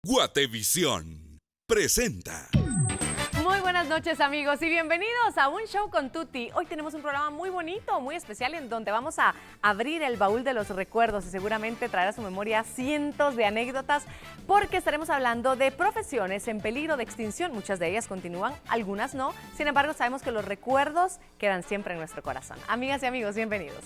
Guatevisión presenta. Muy buenas noches, amigos, y bienvenidos a Un Show con Tuti. Hoy tenemos un programa muy bonito, muy especial, en donde vamos a abrir el baúl de los recuerdos y seguramente traer a su memoria cientos de anécdotas, porque estaremos hablando de profesiones en peligro de extinción. Muchas de ellas continúan, algunas no. Sin embargo, sabemos que los recuerdos quedan siempre en nuestro corazón. Amigas y amigos, bienvenidos.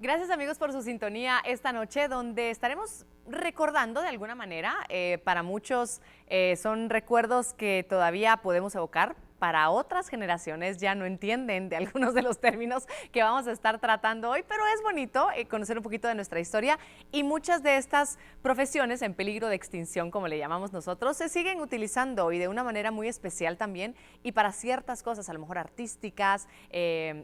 Gracias, amigos, por su sintonía esta noche, donde estaremos recordando de alguna manera. Para muchos son recuerdos que todavía podemos evocar. Para otras generaciones ya no entienden de algunos de los términos que vamos a estar tratando hoy, pero es bonito conocer un poquito de nuestra historia, y muchas de estas profesiones en peligro de extinción, como le llamamos nosotros, se siguen utilizando y de una manera muy especial también, y para ciertas cosas, a lo mejor artísticas,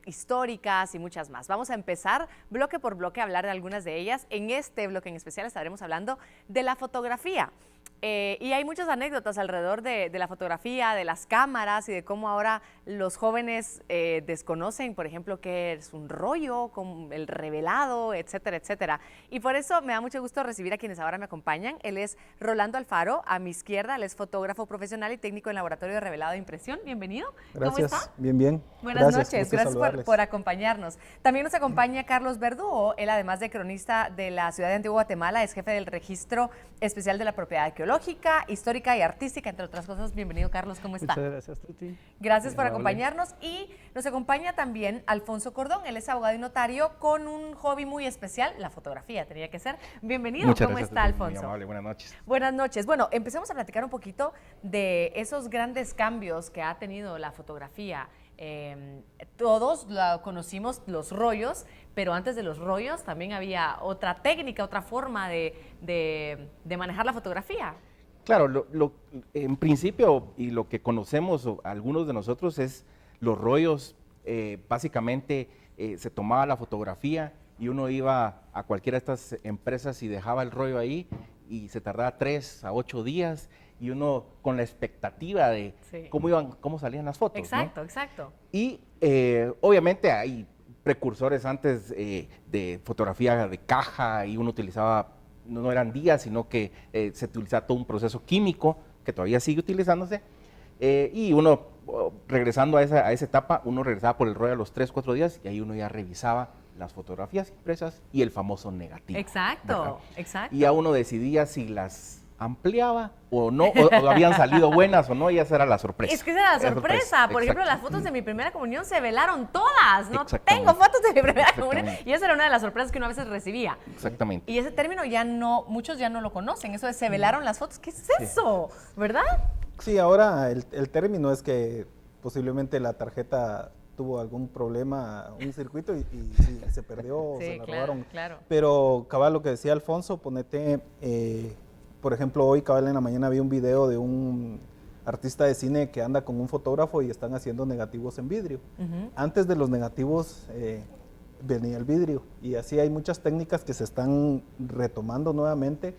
históricas y muchas más. Vamos a empezar bloque por bloque a hablar de algunas de ellas. En este bloque en especial estaremos hablando de la fotografía. Y hay muchas anécdotas alrededor de la fotografía, de las cámaras y de cómo ahora los jóvenes desconocen, por ejemplo, qué es un rollo, con el revelado, etcétera, etcétera. Y por eso me da mucho gusto recibir a quienes ahora me acompañan. Él es Rolando Alfaro, a mi izquierda. Él es fotógrafo profesional y técnico en laboratorio de revelado de impresión. Bienvenido. Gracias. ¿Cómo está? Bien, bien. Buenas noches, gracias por acompañarnos. También nos acompaña Carlos Verdugo. Él, además de cronista de la ciudad de Antigua Guatemala, es jefe del Registro Especial de la Propiedad Arqueológica, Histórica y Artística, entre otras cosas. Bienvenido, Carlos, ¿cómo está? Muchas gracias, Tuti. Gracias por acompañarnos. Y nos acompaña también Alfonso Cordón. Él es abogado y notario con un hobby muy especial, la fotografía, tenía que ser. Bienvenido. Muchas ¿Cómo gracias, está, Tuti, Alfonso? muy amable, buenas noches. Buenas noches. Bueno, empecemos a platicar un poquito de esos grandes cambios que ha tenido la fotografía. Todos conocimos los rollos, pero antes de los rollos también había otra técnica, otra forma de manejar la fotografía. Claro, en principio, y lo que conocemos algunos de nosotros, es los rollos. Básicamente se tomaba la fotografía y uno iba a cualquiera de estas empresas y dejaba el rollo ahí, y se tardaba 3 a 8 días, y uno con la expectativa de Sí. cómo salían las fotos, Exacto, ¿no? exacto. Y obviamente hay precursores antes de fotografía de caja, y uno utilizaba, no eran días, sino que se utilizaba todo un proceso químico que todavía sigue utilizándose, y uno, regresando a esa etapa, uno regresaba por el rollo a los 3, 4 días, y ahí uno ya revisaba las fotografías impresas y el famoso negativo. Exacto, ¿verdad? exacto. Y ya uno decidía si las ampliaba o no, o habían salido buenas o no, y esa era la sorpresa. Es que esa era la sorpresa. Por ejemplo, exacto. las fotos de mi primera comunión se velaron todas. No Exactamente. tengo fotos de mi primera comunión. Exactamente. Y esa era una de las sorpresas que uno a veces recibía. Exactamente. Y ese término ya no, muchos ya no lo conocen. Eso de se velaron las fotos, ¿qué es eso? ¿Verdad? Sí, ahora el término es que posiblemente la tarjeta tuvo algún problema, un circuito, y sí, se perdió o Sí, se la claro, robaron. claro. Pero cabal, lo que decía Alfonso, ponete, por ejemplo, hoy cabal en la mañana vi un video de un artista de cine que anda con un fotógrafo y están haciendo negativos en vidrio. Antes de los negativos venía el vidrio, y así hay muchas técnicas que se están retomando nuevamente.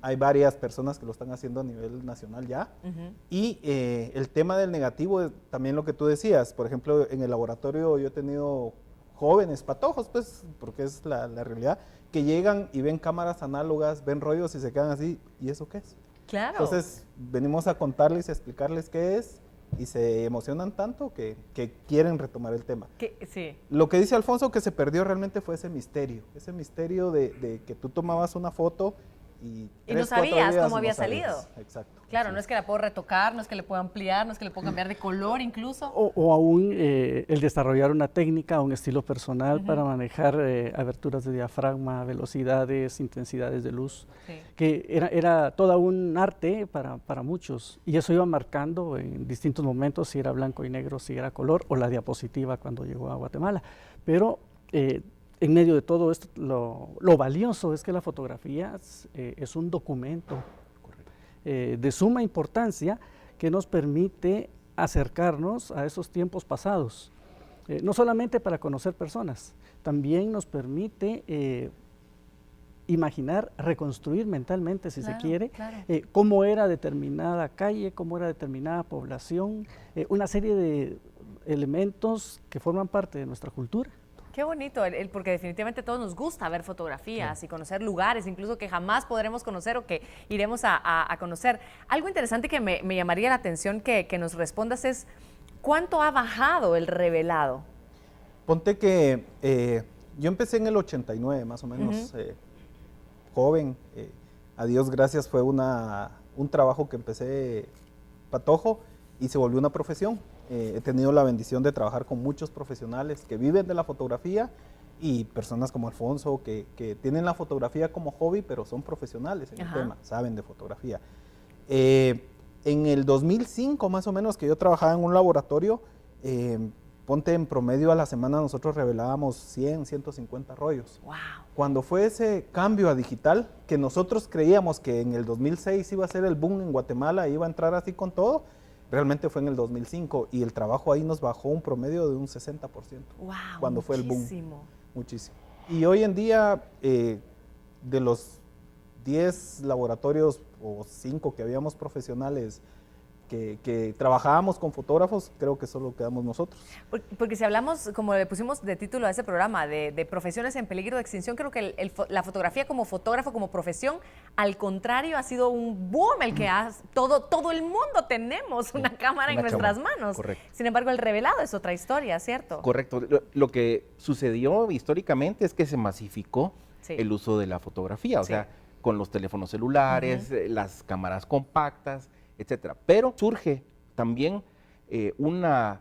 Hay varias personas que lo están haciendo a nivel nacional ya. Y el tema del negativo es también lo que tú decías. Por ejemplo, en el laboratorio yo he tenido jóvenes, patojos, pues, porque es la realidad, que llegan y ven cámaras análogas, ven rollos y se quedan así, ¿y eso qué es? Claro. Entonces, venimos a contarles y a explicarles qué es, y se emocionan tanto que quieren retomar el tema. Sí. Lo que dice Alfonso que se perdió realmente fue ese misterio de que tú tomabas una foto y no 3, 4 sabías días cómo había no sabías. salido. Exacto. Claro, Sí. no es que la puedo retocar, no es que le puedo ampliar, no es que le puedo cambiar de color incluso. O aún el desarrollar una técnica, un estilo personal para manejar aberturas de diafragma, velocidades, intensidades de luz, Sí. que era toda un arte para muchos, y eso iba marcando en distintos momentos si era blanco y negro, si era color, o la diapositiva cuando llegó a Guatemala. Pero en medio de todo esto, lo valioso es que la fotografía es un documento de suma importancia que nos permite acercarnos a esos tiempos pasados. no solamente para conocer personas, también nos permite imaginar, reconstruir mentalmente, si se quiere, cómo era determinada calle, cómo era determinada población, una serie de elementos que forman parte de nuestra cultura. Qué bonito, porque definitivamente a todos nos gusta ver fotografías y conocer lugares, incluso que jamás podremos conocer o que iremos a conocer. Algo interesante que me llamaría la atención que nos respondas es, ¿cuánto ha bajado el revelado? Ponte que yo empecé en el 89, más o menos, joven. A Dios gracias, fue un trabajo que empecé patojo y se volvió una profesión. He tenido la bendición de trabajar con muchos profesionales que viven de la fotografía y personas como Alfonso que tienen la fotografía como hobby, pero son profesionales en el tema, saben de fotografía. En el 2005 más o menos que yo trabajaba en un laboratorio, ponte en promedio a la semana nosotros revelábamos 100, 150 rollos. Wow. Cuando fue ese cambio a digital, que nosotros creíamos que en el 2006 iba a ser el boom en Guatemala, iba a entrar así con todo, realmente fue en el 2005 y el trabajo ahí nos bajó un promedio de un 60%. Wow, cuando fue el boom. Muchísimo. Y hoy en día, de los 10 laboratorios o 5 que habíamos profesionales que trabajábamos con fotógrafos, creo que solo quedamos nosotros. Porque si hablamos, como le pusimos de título a ese programa, de profesiones en peligro de extinción, creo que la fotografía como fotógrafo, como profesión, al contrario, ha sido un boom el que todo el mundo tenemos una cámara en nuestras manos. Correcto. Sin embargo, el revelado es otra historia, ¿cierto? Correcto. Lo que sucedió históricamente es que se masificó el uso de la fotografía, o sea, con los teléfonos celulares, las cámaras compactas, etcétera. Pero surge también una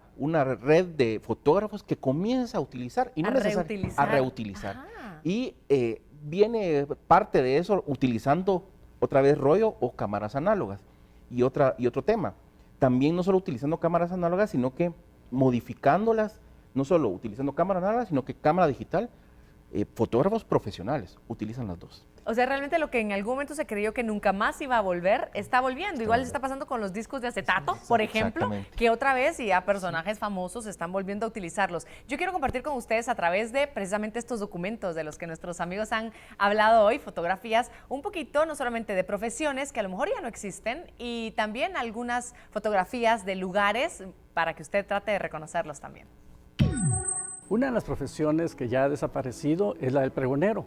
red de fotógrafos que comienza a utilizar y no a reutilizar. Ajá. Y viene parte de eso utilizando otra vez rollo o cámaras análogas. Y otro tema, también no solo utilizando cámaras análogas, sino que modificándolas, no solo utilizando cámara análoga, sino que cámara digital. Fotógrafos profesionales utilizan las dos. O sea, realmente lo que en algún momento se creyó que nunca más iba a volver, está volviendo. Igual está pasando con los discos de acetato, por ejemplo, que otra vez ya personajes famosos están volviendo a utilizarlos. Yo quiero compartir con ustedes a través de precisamente estos documentos de los que nuestros amigos han hablado hoy, fotografías, un poquito no solamente de profesiones que a lo mejor ya no existen y también algunas fotografías de lugares para que usted trate de reconocerlos también. Una de las profesiones que ya ha desaparecido es la del pregonero.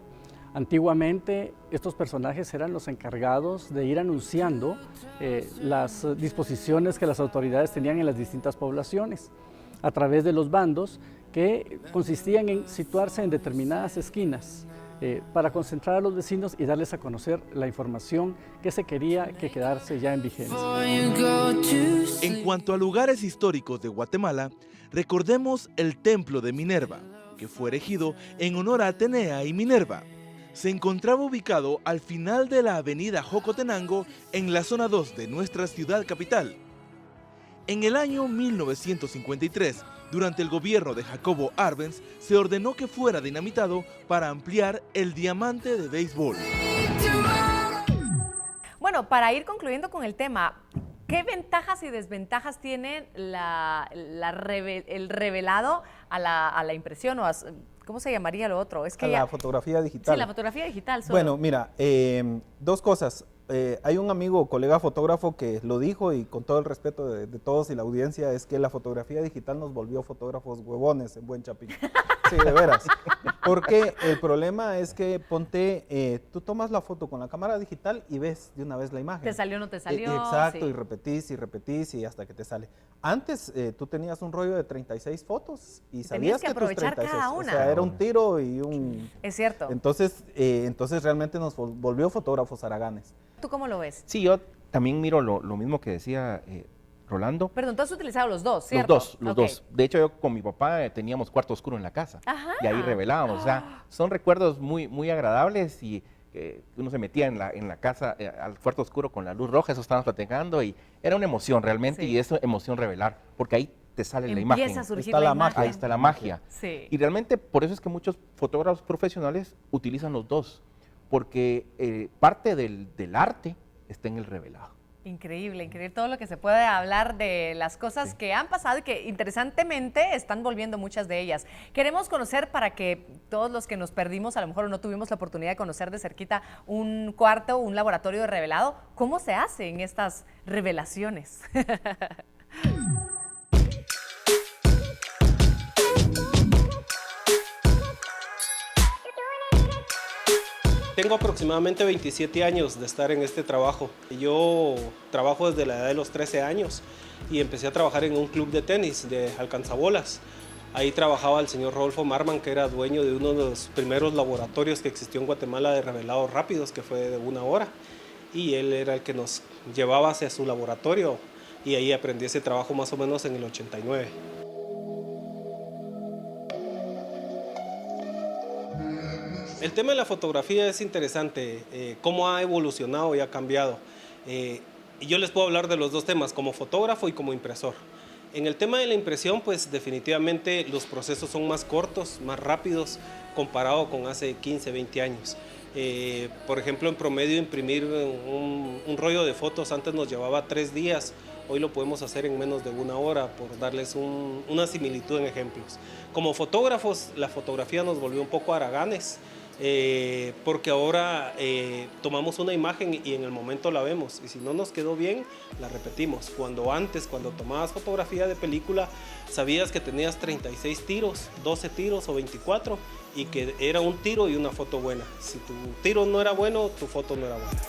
Antiguamente estos personajes eran los encargados de ir anunciando las disposiciones que las autoridades tenían en las distintas poblaciones a través de los bandos que consistían en situarse en determinadas esquinas para concentrar a los vecinos y darles a conocer la información que se quería que quedarse ya en vigencia. En cuanto a lugares históricos de Guatemala, recordemos el Templo de Minerva, que fue erigido en honor a Atenea y Minerva. Se encontraba ubicado al final de la avenida Jocotenango en la zona 2 de nuestra ciudad capital. En el año 1953, durante el gobierno de Jacobo Arbenz, se ordenó que fuera dinamitado para ampliar el diamante de béisbol. Bueno, para ir concluyendo con el tema, ¿qué ventajas y desventajas tiene el revelado a la impresión o ¿cómo se llamaría lo otro? Es que la fotografía digital. Sí, la fotografía digital. Solo. Bueno, mira, dos cosas. Hay un amigo, colega fotógrafo que lo dijo y con todo el respeto de todos y la audiencia, es que la fotografía digital nos volvió fotógrafos huevones en buen chapín. Sí, de veras. Porque el problema es que tú tomas la foto con la cámara digital y ves de una vez la imagen. ¿Te salió o no te salió? Exacto, sí. y repetís y hasta que te sale. Antes tú tenías un rollo de 36 fotos y sabías que aprovechar tus 36, cada una. o sea, era un tiro y un... Es cierto. Entonces realmente nos volvió fotógrafos haraganes. ¿Tú cómo lo ves? Sí, yo también miro lo mismo que decía Rolando. Perdón, tú has utilizado los dos, ¿cierto? Los dos. De hecho, yo con mi papá teníamos cuarto oscuro en la casa. Ajá. Y ahí revelábamos. O sea, son recuerdos muy, muy agradables y uno se metía en la casa al cuarto oscuro con la luz roja, eso estábamos platicando y era una emoción realmente y es emoción revelar, porque ahí te sale la imagen. Empieza a surgir Está la la imagen. magia. Ahí está la magia. Sí. Y realmente por eso es que muchos fotógrafos profesionales utilizan los dos, porque parte del arte está en el revelado. Increíble, increíble todo lo que se puede hablar de las cosas que han pasado y que interesantemente están volviendo muchas de ellas. Queremos conocer, para que todos los que nos perdimos, a lo mejor no tuvimos la oportunidad de conocer de cerquita un cuarto, un laboratorio de revelado, ¿cómo se hacen estas revelaciones? Tengo aproximadamente 27 años de estar en este trabajo. Yo trabajo desde la edad de los 13 años y empecé a trabajar en un club de tenis de alcanzabolas. Ahí trabajaba el señor Rodolfo Marman, que era dueño de uno de los primeros laboratorios que existió en Guatemala de revelados rápidos, que fue de 1 hora. Y él era el que nos llevaba hacia su laboratorio y ahí aprendí ese trabajo más o menos en el 89. El tema de la fotografía es interesante, cómo ha evolucionado y ha cambiado. Y yo les puedo hablar de los dos temas, como fotógrafo y como impresor. En el tema de la impresión, pues definitivamente los procesos son más cortos, más rápidos, comparado con hace 15, 20 años. Por ejemplo, en promedio imprimir un rollo de fotos antes nos llevaba 3 días, hoy lo podemos hacer en menos de 1 hora, por darles una similitud en ejemplos. Como fotógrafos, la fotografía nos volvió un poco haraganes, porque ahora tomamos una imagen y en el momento la vemos, y si no nos quedó bien, la repetimos. Cuando tomabas fotografía de película, sabías que tenías 36 tiros, 12 tiros o 24, y que era un tiro y una foto buena. Si tu tiro no era bueno, tu foto no era buena.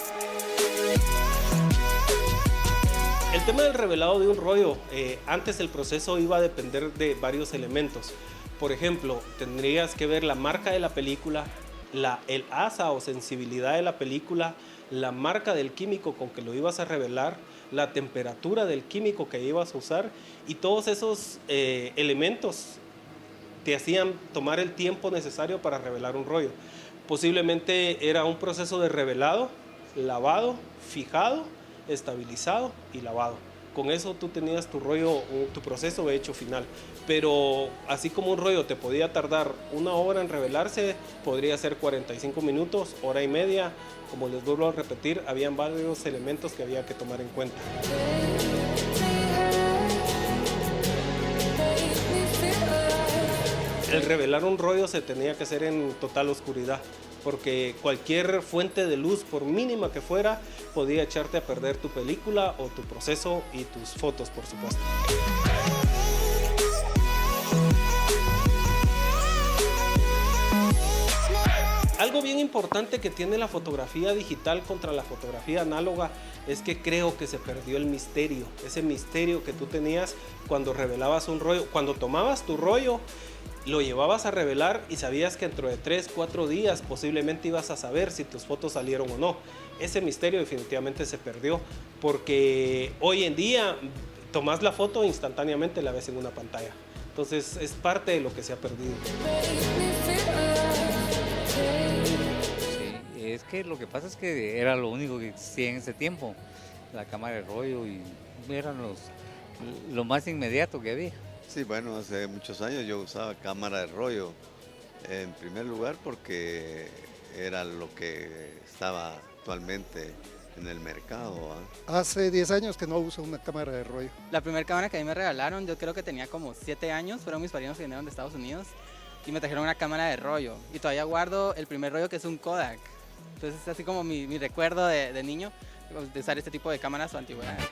El tema del revelado de un rollo, antes el proceso iba a depender de varios elementos. Por ejemplo, tendrías que ver la marca de la película, el asa o sensibilidad de la película, la marca del químico con que lo ibas a revelar, la temperatura del químico que ibas a usar, y todos esos elementos te hacían tomar el tiempo necesario para revelar un rollo. Posiblemente era un proceso de revelado, lavado, fijado, estabilizado y lavado. Con eso tú tenías tu rollo, tu proceso hecho final. Pero así como un rollo te podía tardar 1 hora en revelarse, podría ser 45 minutos, hora y media. Como les vuelvo a repetir, habían varios elementos que había que tomar en cuenta. El revelar un rollo se tenía que hacer en total oscuridad, porque cualquier fuente de luz, por mínima que fuera, podía echarte a perder tu película o tu proceso y tus fotos, por supuesto. Algo bien importante que tiene la fotografía digital contra la fotografía análoga es que creo que se perdió el misterio, ese misterio que tú tenías cuando revelabas un rollo. Cuando tomabas tu rollo, lo llevabas a revelar y sabías que dentro de 3, 4 días posiblemente ibas a saber si tus fotos salieron o no. Ese misterio definitivamente se perdió, porque hoy en día tomas la foto e instantáneamente la ves en una pantalla. Entonces es parte de lo que se ha perdido. Sí, es que lo que pasa es que era lo único que existía en ese tiempo, la cámara de rollo, y eran lo más inmediato que había. Sí, bueno, hace muchos años yo usaba cámara de rollo, en primer lugar porque era lo que estaba actualmente en el mercado. Hace 10 años que no uso una cámara de rollo. La primera cámara que a mí me regalaron, yo creo que tenía como 7 años, fueron mis padrinos que vinieron de Estados Unidos y me trajeron una cámara de rollo. Y todavía guardo el primer rollo, que es un Kodak. Entonces es así como mi recuerdo de niño, de usar este tipo de cámaras o antigüedades.